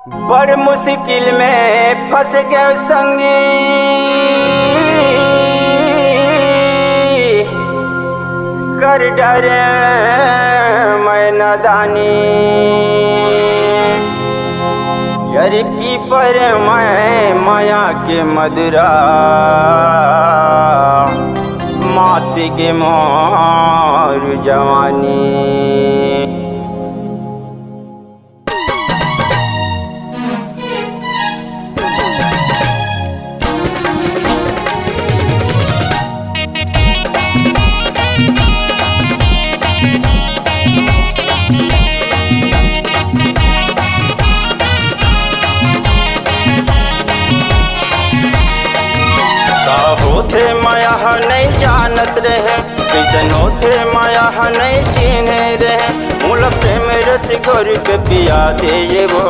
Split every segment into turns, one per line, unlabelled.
बड़ मुश्किल में फंस गए संगी, कर डरे मैं नादानी। यार की पर मैं माया के मदरा, मात के मोर जवानी। होते माया नहीं जानत रहे, कैसन होते माया नहीं चिन्हे रहे। मूल प्रेम रस गोर के पिया दे वो,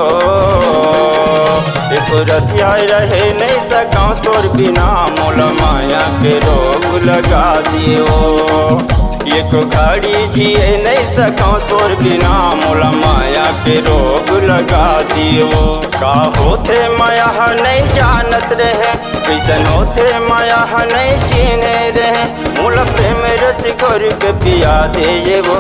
एक रथिया रहे नहीं सका तोर बिना। मूल माया के रोग लगा दियो, एक घड़ी जिए नहीं सका तोर बिना। मूल माया के रोग लगा दियो। का होते माया नहीं जानत रहे, कैसन होते माया नहीं चिन्हे रहे। मूल प्रेम रस गोर के पिया दे वो,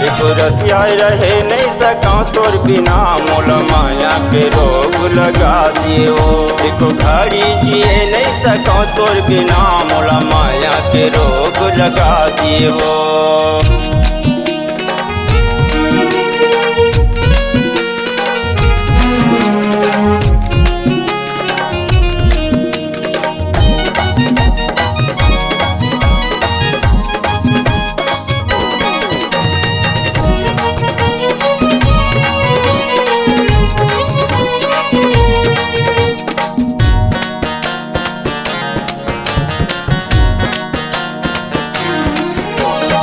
एक रथिया रहे नहीं सका तोर बिना। मूल माया के रोग लगा दियो, एक घड़ी जिए नहीं सका तोर बिना। मूल माया के रोग लगा दियो।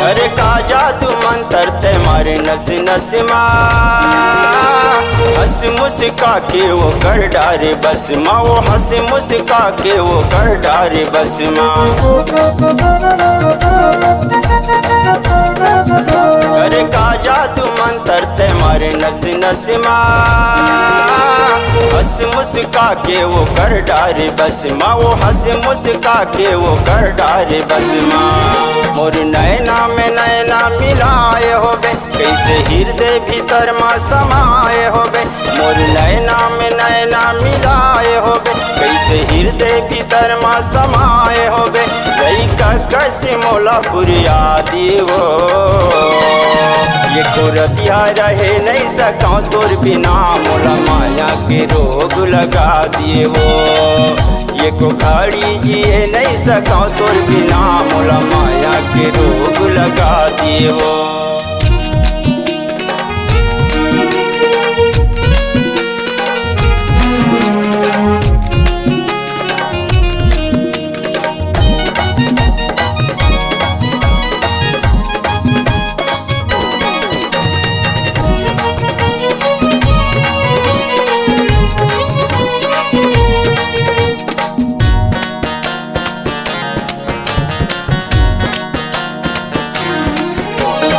अरे का जादू मंतर ते मारे नस नस माँ। हंस मुस्का के वो कर डारे बस माँ, वो हंस मुस्का के वो कर डारे बस माँ। अरे का जादू मंतर ते मारे नस नस माँ। हंस मुस्का के वो कर डारे बस माँ, वो हंस मुस्का के वो कर डारे बस माँ। मोर नैना में नैना मिलाए होबे, कैसे हृदय भीतर माँ समाये होबे। मोर नैना में नैना मिलाए होबे, कैसे हृदय भीतर माँ समाये होबे। रही का कैसे मोला पुरिया दीवो, ये कोरतिया रहे नहीं सका तोर बिना। मोला माया के रोग लगा दिए वो, ये को घड़ी जिए नहीं सका तोर बिना। मोला माया के रोग लगा दिए वो।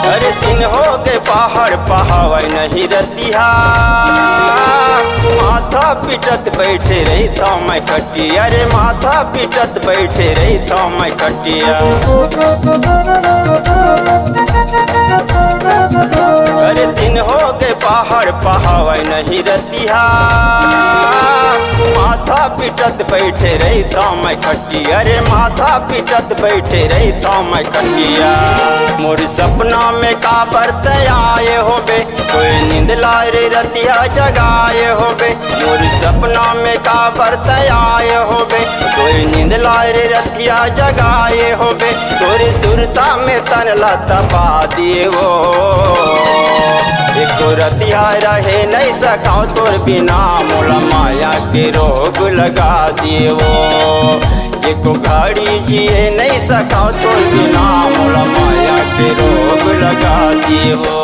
अरे दिन हो गए पहाड़ पहाड़ नहीं रतिया, माथा पिटत बैठे रही था मैं कटिया। अरे माथा पिटत बैठे रही था मैं कटिया। अरे दिन हो गए पहाड़ पहाड़ नहीं रतिया, माथा पिटत बैठे रही था मैं कटिया। अरे माथा पिटत बैठे रही था मैं कटिया। मोर सपना में का बरत आए होबे, सोए नींद लारे रतिया जगाए होबे। मोर सपना में का बरत आए होबे, सोए नींद लारे रतिया जगाए होबे। तोरी सुरता में तन लता पा दिए वो, एक रतिया रहे नहीं सका तोर बिना। मोला माया के रोग लगा दिए वो, एक घड़ी जिए नहीं सका तोर बिना। मोला माया के रोग लगा दिए वो।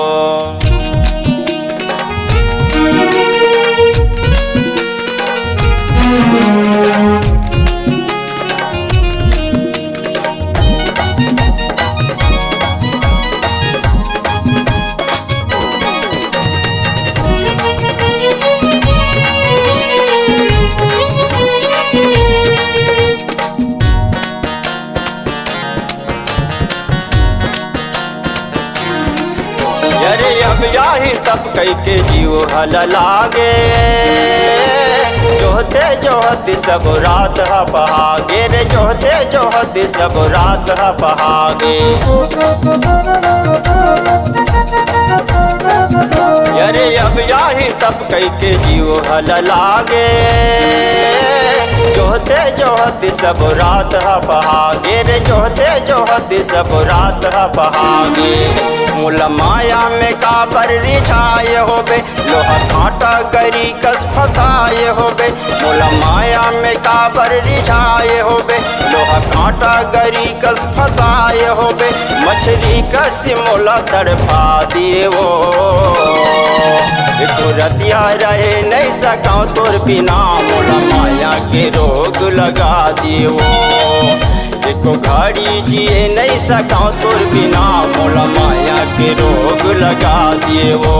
कई के जीव हल लागे, जोहते जोहत सब रात ह बहागे रे, जोहते जोहत सब रात ह बहागे। अरे अब याही तब कई के जीव हल लागे, जोहते जोहत सब रात ह बहागे रे, जोहते जोहत सब रात ह बहागे। मूल माया में काबर रिझाए होबे, लोहा कांटा गरी कस फसाए होबे। मूल माया में काबर रिझाए होबे, लोहा कांटा गरी कस फसाए होबे। मछली कस मोला तड़पा दिए वो, एको रतिया रहे नहीं सका तोर बिना, मोला माया के रोग लगा दिए वो। एको घड़ी जिए नहीं सका तोर बिना, मोला माया के रोग लगा दिए वो।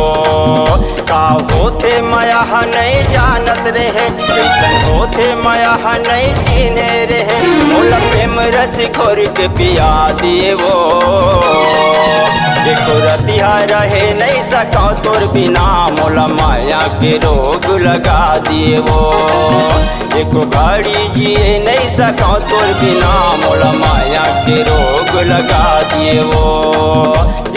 का होते माया नहीं जानत रहे, कैसन होते माया नहीं चिन्हे रहे। मोला प्रेम रस घोर के पिया दिए वो, एको रतिया रहे नहीं सका तोर बिना, मोला माया के रोग लगा दिए वो। एको घड़ी जिए नहीं सका तोर बिना, मोला माया के रोग लगा दिए वो।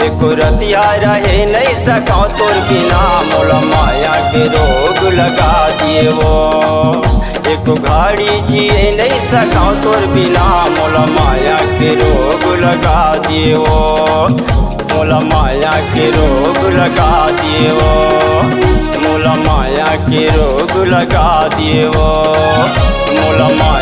एको रतिया रहे नहीं सका तोर बिना, मोला माया के रोग लगा दिए वो। एको घड़ी जिए नहीं सका तोर बिना, मोला माया के रोग लगा दिए वो। मोला माया के रोग लगा दिए वो, मोला माया के रोग लगा दिए वो। मोला माया